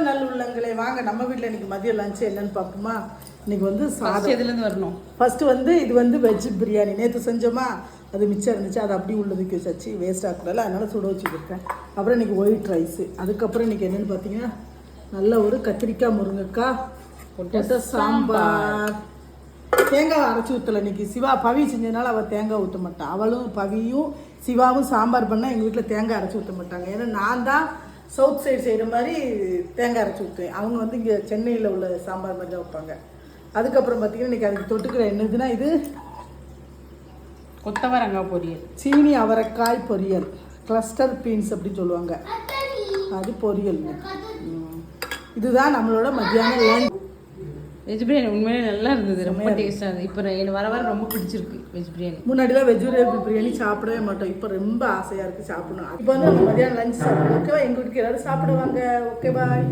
வணக்கம் நல்லுள்ளங்களே, வாங்க நம்ம வீட்டில் இன்றைக்கி மதியம் லஞ்சு என்னென்னு பார்ப்போமா. இன்றைக்கி வந்து சாதம் எதுலேருந்து வரணும். ஃபஸ்ட்டு வந்து இது வந்து வெஜ் பிரியாணி நேற்று செஞ்சோமா, அது மிச்சம் இருந்துச்சு, அது அப்படியே உள்ளதுக்கு வச்சு வேஸ்ட் ஆகக்கூடாது, அதனால் சுட வச்சுருக்கேன். அப்புறம் இன்றைக்கி ஒயிட் ரைஸு. அதுக்கப்புறம் இன்றைக்கி என்னென்னு பார்த்தீங்கன்னா நல்ல ஒரு கத்திரிக்காய் முருங்கைக்காய் போட்ட சாம்பார். தேங்காய் அரைச்சி ஊற்றலை இன்றைக்கி. சிவா பவி செஞ்சதுனால அவள் தேங்காய் ஊற்ற மாட்டான். அவளும் பவியும் சிவாவும் சாம்பார் பண்ணால் எங்கள் வீட்டில் தேங்காய் அரைச்சி ஊற்ற மாட்டாங்க. ஏன்னா நான் தான் சவுத் சைடு செய்கிற மாதிரி தேங்காய் அரைச்சி ஊற்றுவேன். அவங்க வந்து இங்கே சென்னையில் உள்ள சாம்பார் மாதிரி தான் வைப்பாங்க. அதுக்கப்புறம் பார்த்தீங்கன்னா இன்றைக்கி அதுக்கு தொட்டுக்கிற என்னதுன்னா இது கொத்தவரங்காய் பொரியல், சீனி அவரைக்காய் பொரியல், கிளஸ்டர் பீன்ஸ் அப்படின்னு சொல்லுவாங்க, அது பொரியல். இதுதான் நம்மளோட மத்தியானம் லஞ்ச். வெஜ் பிரியாணி உண்மையிலே நல்லா இருந்தது, ரொம்ப டேஸ்ட்டாக இருந்தது. இப்போ எனக்கு வர ரொம்ப பிடிச்சிருக்கு வெஜ் பிரியாணி. முன்னாடிலாம் வெஜிடபிள் பிரியாணி சாப்பிடவே மாட்டோம், இப்போ ரொம்ப ஆசையாக இருக்குது சாப்பிடணும். இப்போ வந்து நம்ம மத்தியானம் லஞ்ச் சாப்பிடுவோம். ஓகேவா? எங்கள் வீட்டுக்கு எல்லோரும் சாப்பிடுவாங்க. Okay bye.